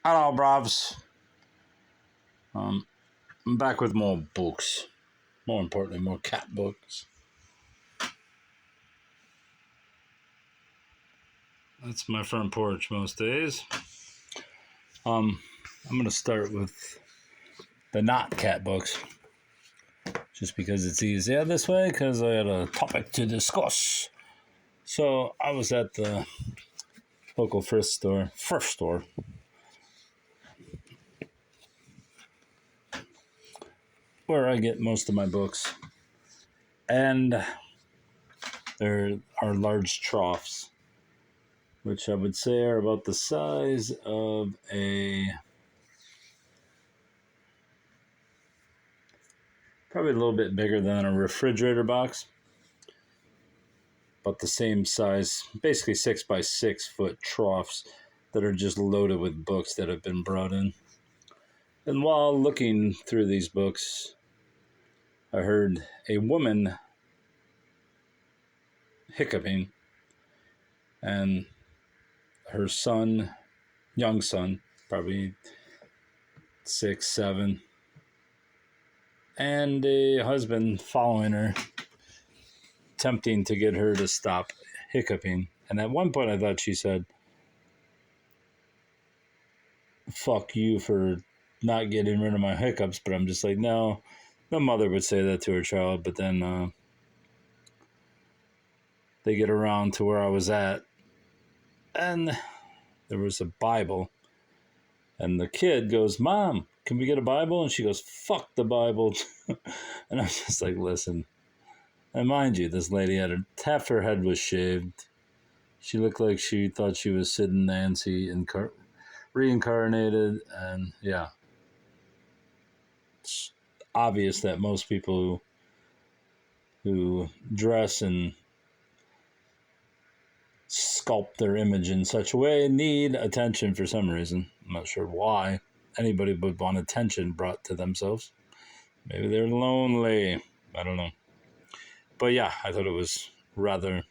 Hello, brovs. I'm back with more books. More importantly, more cat books. That's my front porch most days. I'm gonna start with the not cat books, just because it's easier this way. Because I had a topic to discuss. So I was at the local thrift store, where I get most of my books, and there are large troughs, which I would say are about the size of probably a little bit bigger than a refrigerator box, but the same size, basically 6 by 6 foot troughs that are just loaded with books that have been brought in. And while looking through these books, I heard a woman hiccuping, and her son, young son, probably 6, 7, and a husband following her, attempting to get her to stop hiccuping. And at one point I thought she said, "Fuck you for not getting rid of my hiccups," but I'm just like, no mother would say that to her child. But then they get around to where I was at, and there was a Bible, and the kid goes, "Mom, can we get a Bible?" And she goes, "Fuck the Bible." And I'm just like, listen. And mind you, this lady had half her head was shaved. She looked like she thought she was Sid and Nancy reincarnated, and yeah, it's obvious that most people who dress and sculpt their image in such a way need attention for some reason. I'm not sure why anybody would want attention brought to themselves. Maybe they're lonely. I don't know. But yeah, I thought it was rather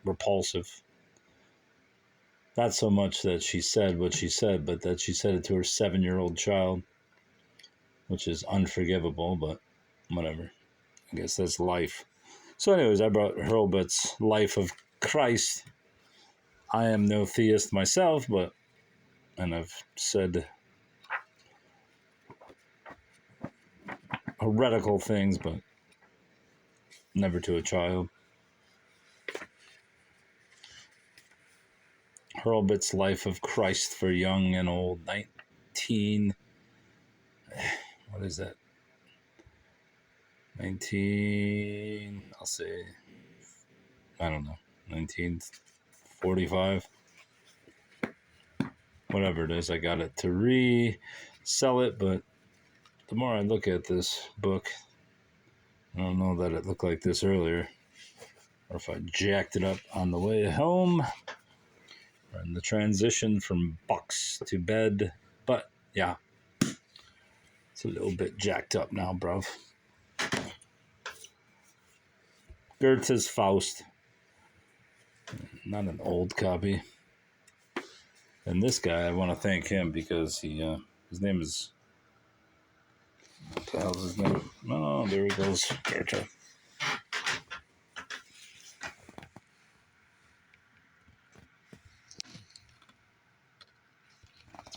repulsive. Not so much that she said what she said, but that she said it to her 7-year-old child, which is unforgivable, but whatever. I guess that's life. So anyways, I brought Hurlbut's Life of Christ. I am no theist myself, and I've said heretical things, but never to a child. Hurlbut's Life of Christ for Young and Old, 19... What is that? I'll say, I don't know, 1945. Whatever it is, I got it to resell it, but the more I look at this book, I don't know that it looked like this earlier, or if I jacked it up on the way home, or in the transition from box to bed, but yeah, it's a little bit jacked up now, bruv. Goethe's Faust, not an old copy. And this guy, I want to thank him because his name is, what the hell's his name? Oh, there he goes, Goethe.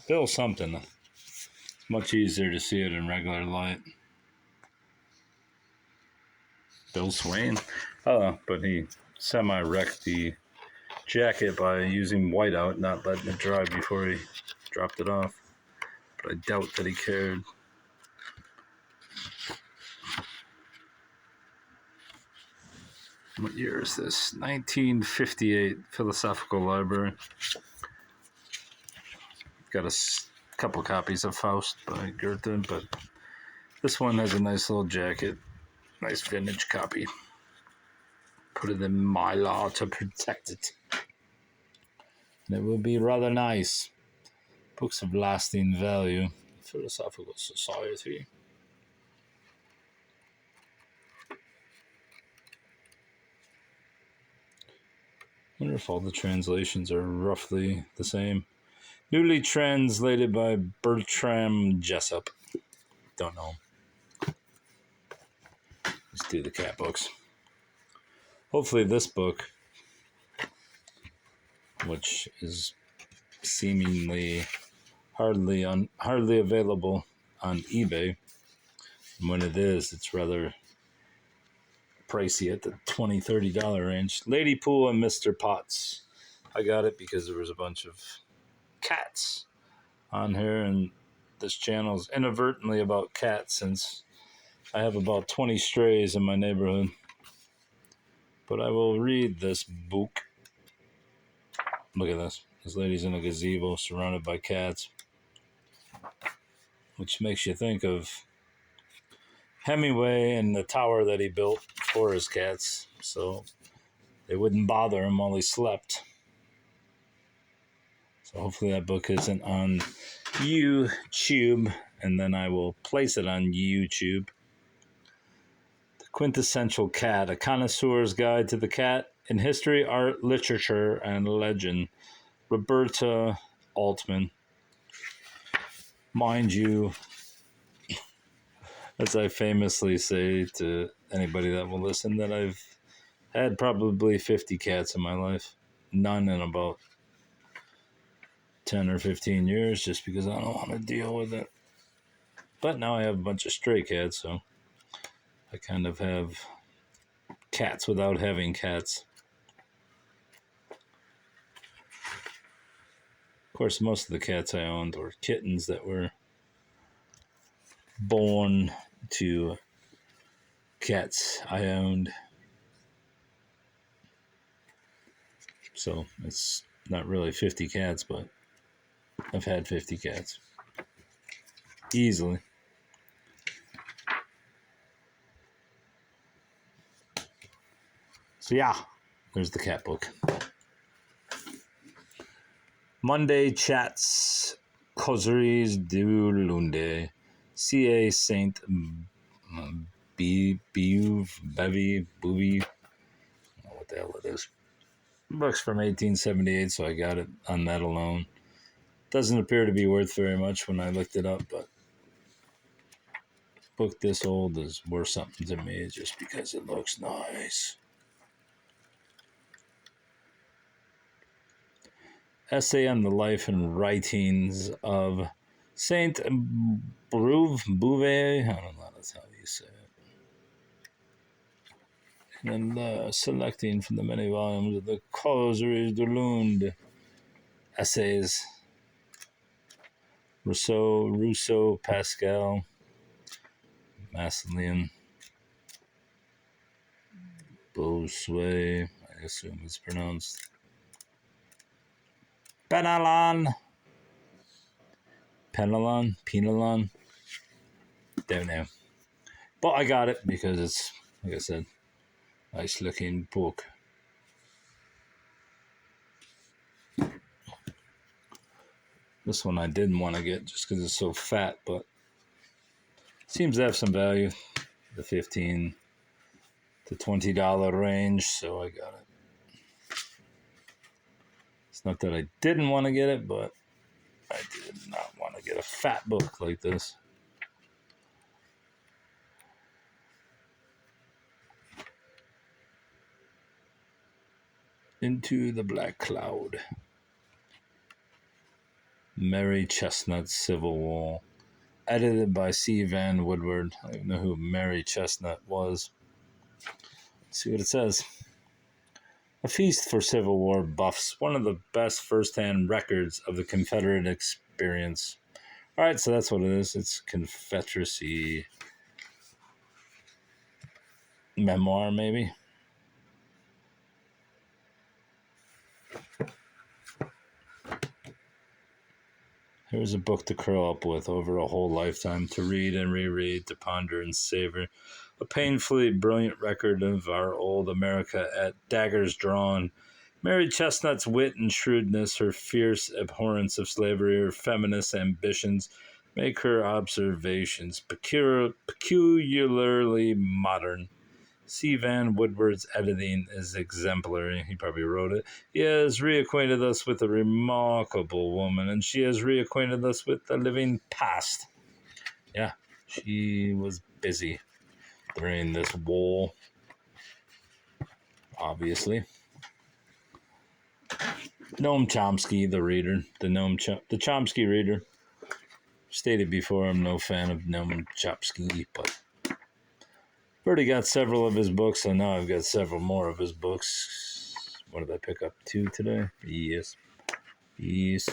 Bill something. It's much easier to see it in regular light. Bill Swain. Oh, but he semi-wrecked the jacket by using whiteout, not letting it dry before he dropped it off. But I doubt that he cared. What year is this? 1958, Philosophical Library. Got a couple copies of Faust by Goethe, but this one has a nice little jacket. Nice vintage copy. Put it in Mylar to protect it. And it will be rather nice. Books of lasting value. Philosophical Society. I wonder if all the translations are roughly the same. Newly translated by Bertram Jessup. Don't know. Let's do the cat books. Hopefully this book, which is seemingly hardly available on eBay. And when it is, it's rather pricey at the $20-$30 range. Lady Pool and Mr. Potts. I got it because there was a bunch of cats on here, and this channel is inadvertently about cats since I have about 20 strays in my neighborhood. But I will read this book. Look at this. This lady's in a gazebo surrounded by cats, which makes you think of Hemingway and the tower that he built for his cats, so they wouldn't bother him while he slept. So hopefully that book isn't on YouTube, and then I will place it on YouTube. The Quintessential Cat, a connoisseur's guide to the cat in history, art, literature, and legend. Roberta Altman. Mind you, as I famously say to anybody that will listen, that I've had probably 50 cats in my life. None in about 10 or 15 years, just because I don't want to deal with it. But now I have a bunch of stray cats, so I kind of have cats without having cats. Of course, most of the cats I owned were kittens that were born to cats I owned. So it's not really 50 cats, but I've had 50 cats. Easily. So yeah, there's the cat book. Monday Chats, Causeries du Lundi, C.A. Saint Beuve, Bevy, Booby, I don't know what the hell it is. Book's from 1878, so I got it on that alone. Doesn't appear to be worth very much when I looked it up, but a book this old is worth something to me just because it looks nice. Essay on the life and writings of Saint Beuve. I don't know that's how you say it. And then selecting from the many volumes of the Causeries du Lundi essays. Rousseau, Pascal, Massillon, Bossuet, I assume it's pronounced. Penelon, don't know. But I got it because it's, like I said, nice looking book. This one I didn't want to get just because it's so fat, but seems to have some value. The $15 to $20 range, so I got it. It's not that I didn't want to get it, but I did not want to get a fat book like this. Into the Black Cloud. Mary Chestnut Civil War. Edited by C. Van Woodward. I don't even know who Mary Chestnut was. Let's see what it says. A feast for Civil War buffs. One of the best first-hand records of the Confederate experience. All right, so that's what it is. It's Confederacy memoir, maybe. Here's a book to curl up with over a whole lifetime, to read and reread, to ponder and savor. A painfully brilliant record of our old America at daggers drawn. Mary Chestnut's wit and shrewdness, her fierce abhorrence of slavery, her feminist ambitions, make her observations peculiarly modern. C. Van Woodward's editing is exemplary. He probably wrote it. He has reacquainted us with a remarkable woman, and she has reacquainted us with the living past. Yeah, she was busy during this war, obviously. Noam Chomsky, the reader, the Chomsky reader. Stated before, I'm no fan of Noam Chomsky, but I've already got several of his books, so now I've got several more of his books. What did I pick up? 2 today? Yes. Yes.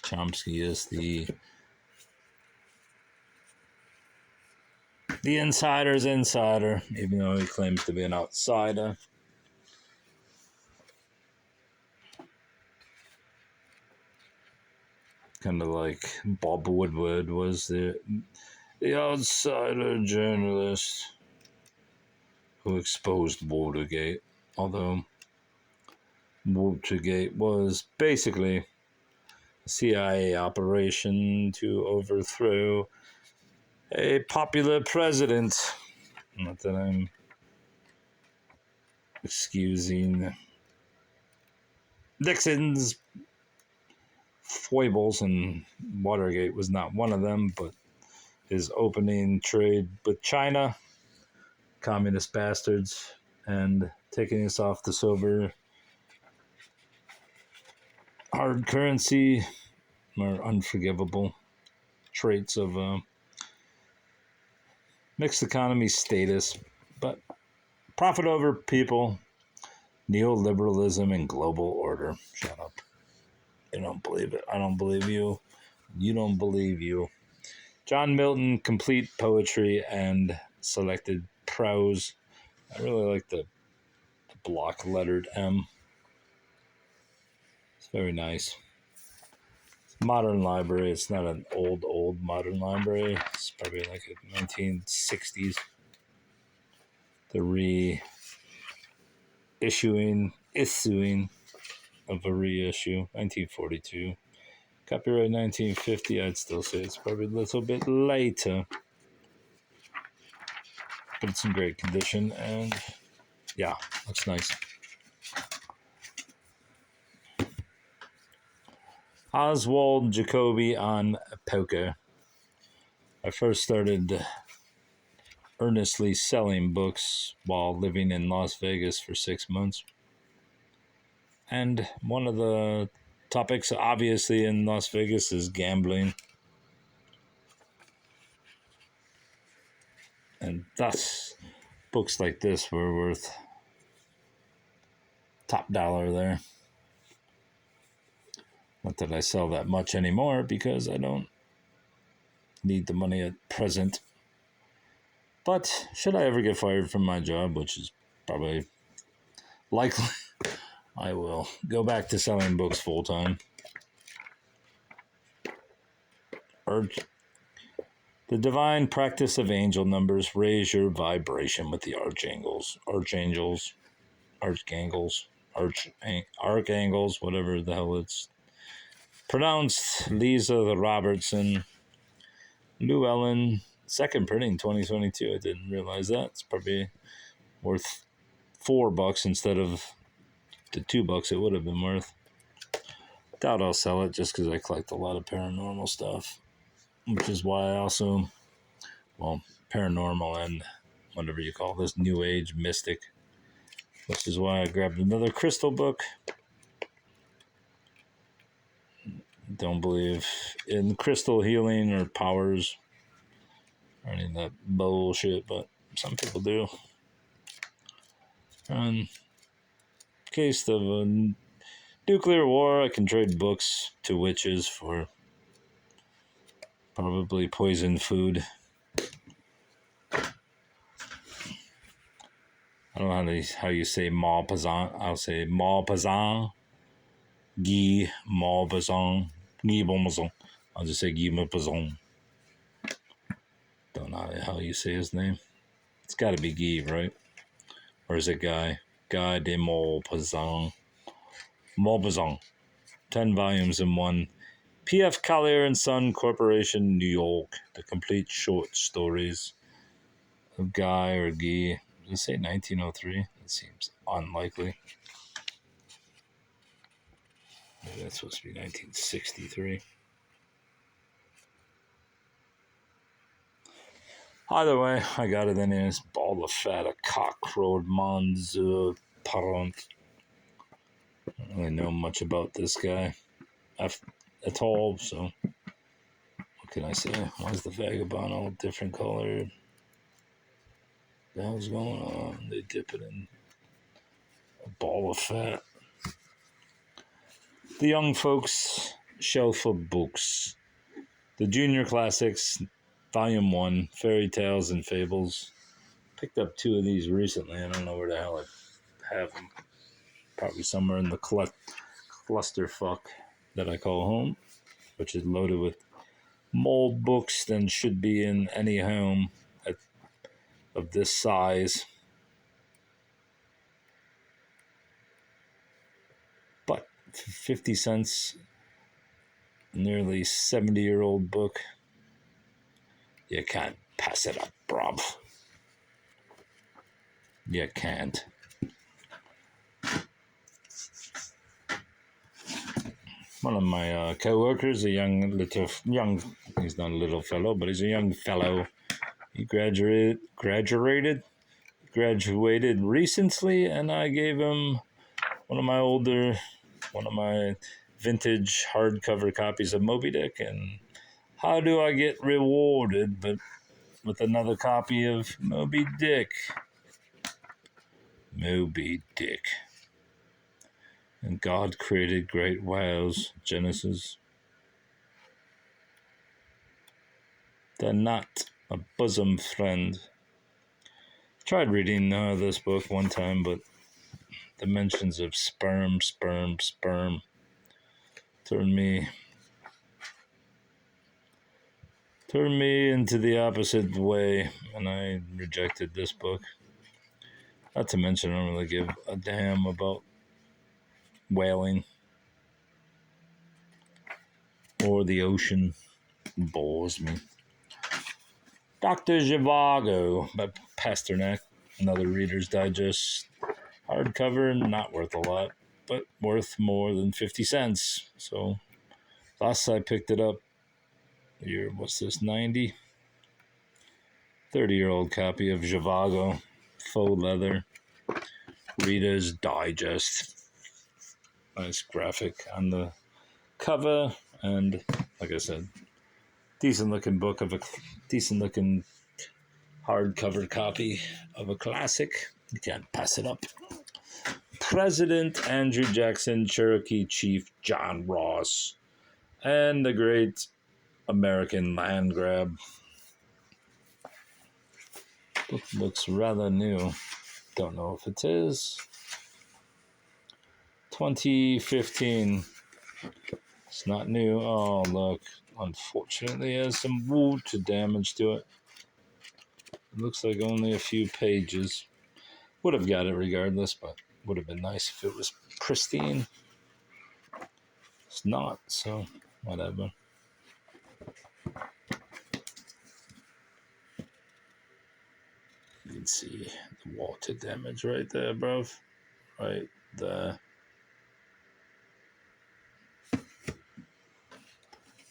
Chomsky is the insider's insider, even though he claims to be an outsider. Kind of like Bob Woodward was the outsider journalist who exposed Watergate. Although Watergate was basically a CIA operation to overthrow a popular president. Not that I'm excusing Nixon's foibles, and Watergate was not one of them, but his opening trade with China, communist bastards, and taking us off the silver hard currency are unforgivable traits of mixed economy status, but profit over people, neoliberalism, and global order. Shut up. You don't believe it. I don't believe you. You don't believe you. John Milton, complete poetry and selected prose. I really like the block lettered M. It's very nice. Modern library. It's not an old modern library. It's probably like a 1960s. The issuing of a reissue, 1942. Copyright 1950, I'd still say it's probably a little bit later. But it's in great condition, and yeah, looks nice. Oswald Jacoby on poker. I first started earnestly selling books while living in Las Vegas for 6 months. And one of the topics, obviously, in Las Vegas is gambling. And thus, books like this were worth top dollar there. Not that I sell that much anymore because I don't need the money at present. But should I ever get fired from my job, which is probably likely, I will go back to selling books full time. The divine practice of angel numbers. Raise your vibration with the archangels, whatever the hell it's pronounced. Lisa Robertson, Llewellyn, second printing 2022. I didn't realize that. It's probably worth $4 instead of the $2 it would have been worth. Doubt I'll sell it just because I collect a lot of paranormal stuff, which is why I also, paranormal and whatever you call this, new age mystic, which is why I grabbed another crystal book. Don't believe in crystal healing or powers or any of that bullshit, but some people do. In case of a nuclear war, I can trade books to witches for probably poisoned food. I don't know how you say Malpazan. I'll say Malpazan. Guy Malpazan. Guy Malpazan. I'll just say Guy Malpazan. Don't know how you say his name. It's got to be Guy, right? Or is it Guy? Guy de Malpazan. Maupassant. 10 volumes in one. P.F. Collier and Son Corporation, New York. The complete short stories of Guy or Guy. Does it say 1903? It seems unlikely. Maybe that's supposed to be 1963. Either way, I got it in his ball of fat, a cock-crowed Monsieur Parent. I don't really know much about this guy at all, so what can I say? Why is the vagabond all different colored? What the hell's going on? They dip it in a ball of fat. The Young Folks Shelf of Books. The Junior Classics, Volume 1, Fairy Tales and Fables. Picked up 2 of these recently. I don't know where the hell I have them. Probably somewhere in the clusterfuck that I call home, which is loaded with more books than should be in any home of this size. But for 50 cents, nearly 70-year-old book, you can't pass it up, bruv. You can't. One of my co-workers, he's not a little fellow, but he's a young fellow. He graduated recently, and I gave him one of my vintage hardcover copies of Moby Dick. And how do I get rewarded but with another copy of Moby Dick? Moby Dick. And God created great whales, Genesis. They're not a bosom friend. Tried reading this book one time, but the mentions of sperm turned me into the opposite way, and I rejected this book. Not to mention, I don't really give a damn about whaling or the ocean. It bores me. Dr. Zhivago by Pasternak, another Reader's Digest hardcover, not worth a lot, but worth more than 50 cents. So last I picked it up, what's this, 90? 30-year-old copy of Zhivago, faux leather, Reader's Digest. Nice graphic on the cover, and like I said, decent looking hardcover copy of a classic. You can't pass it up. President Andrew Jackson, Cherokee Chief John Ross, and the Great American Land Grab. Book looks rather new. Don't know if it is. 2015. It's not new. Oh, look. Unfortunately, it has some water damage to it. It looks like only a few pages. Would have got it regardless, but would have been nice if it was pristine. It's not, so whatever. You can see the water damage right there, bruv. Right there.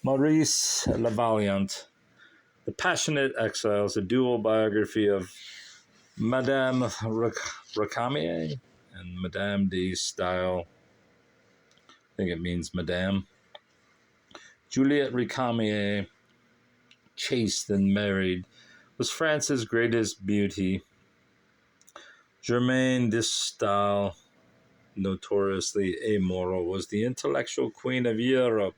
Maurice Lavaliant, The Passionate Exiles, a dual biography of Madame Recamier and Madame de Stael. I think it means Madame. Juliette Recamier, chaste and married, was France's greatest beauty. Germaine de Stael, notoriously amoral, was the intellectual queen of Europe.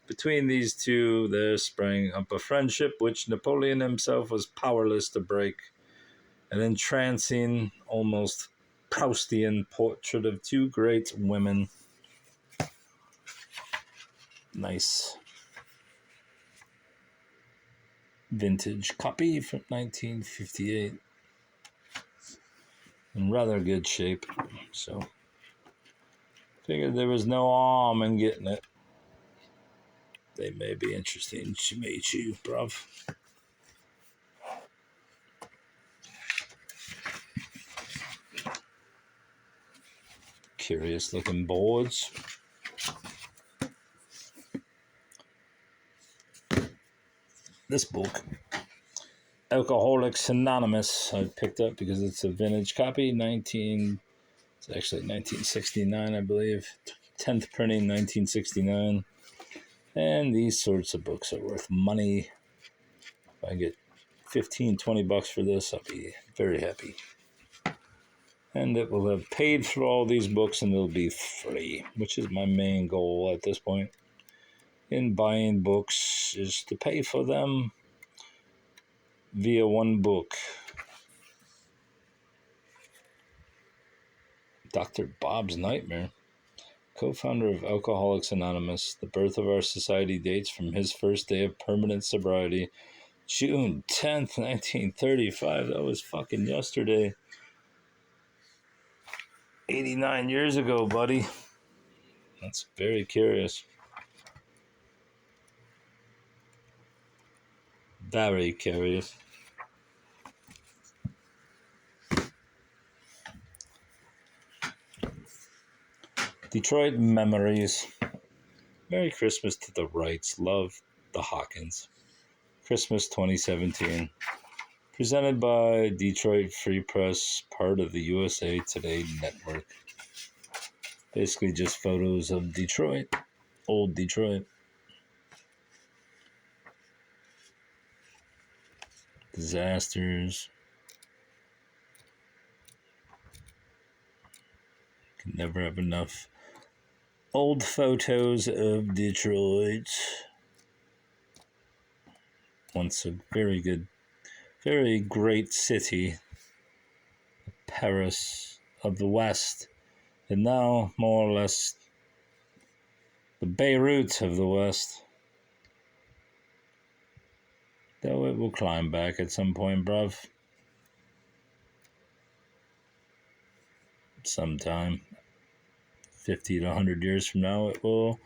Between these two, there sprang up a friendship which Napoleon himself was powerless to break. An entrancing, almost Proustian portrait of two great women. Nice vintage copy from 1958. In rather good shape. So, Figured there was no harm in getting it. They may be interesting to meet you, bruv. Curious looking boards. This book, Alcoholics Anonymous, I picked up because it's a vintage copy. It's actually 1969, I believe. 10th printing, 1969. And these sorts of books are worth money. If I get 15, 20 bucks for this, I'll be very happy. And it will have paid for all these books and they'll be free, which is my main goal at this point in buying books, is to pay for them via one book. Dr. Bob's Nightmare, co-founder of Alcoholics Anonymous. The birth of our society dates from his first day of permanent sobriety, June 10th, 1935. That was fucking yesterday. 89 years ago, buddy. That's very curious. Very curious. Detroit Memories. Merry Christmas to the Wrights. Love, the Hawkins. Christmas 2017. Presented by Detroit Free Press, part of the USA Today network. Basically just photos of Detroit. Old Detroit. Disasters. Can never have enough old photos of Detroit. Once a very good, very great city. Paris of the West. And now, more or less, the Beirut of the West. Though it will climb back at some point, bruv. Sometime. 50 to 100 years from now, it will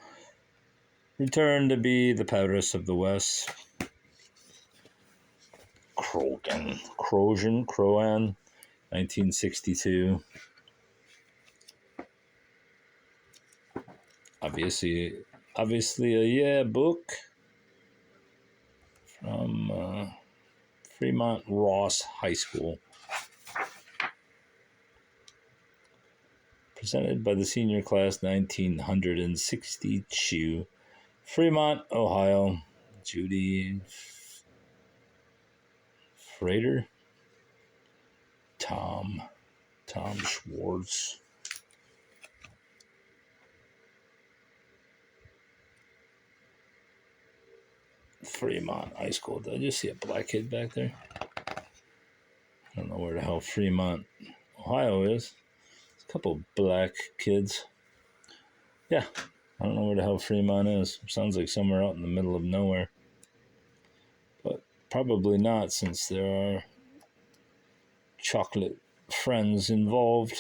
return to be the Paris of the West. Crowan, 1962. Obviously a book from Fremont Ross High School. Presented by the senior class 1962. Fremont, Ohio. Judy Frater. Tom Schwartz. Fremont High School. Did I just see a black kid back there? I don't know where the hell Fremont, Ohio is. There's a couple black kids. Yeah, I don't know where the hell Fremont is. Sounds like somewhere out in the middle of nowhere. But probably not, since there are chocolate friends involved.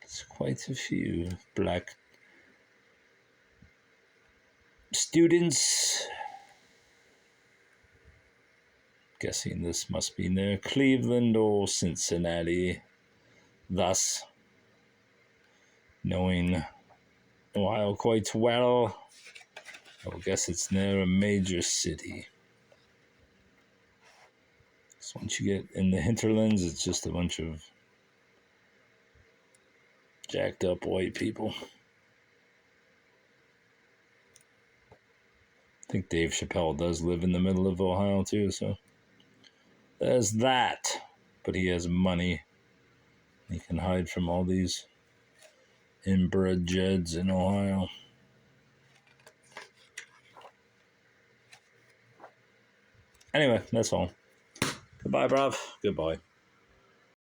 It's quite a few black students. Guessing this must be near Cleveland or Cincinnati. Thus, knowing Ohio quite well, I will guess it's near a major city. So once you get in the hinterlands, it's just a bunch of jacked up white people. I think Dave Chappelle does live in the middle of Ohio too, so there's that. But he has money. He can hide from all these inbred Jeds in Ohio. Anyway, that's all. Goodbye, bruv. Goodbye.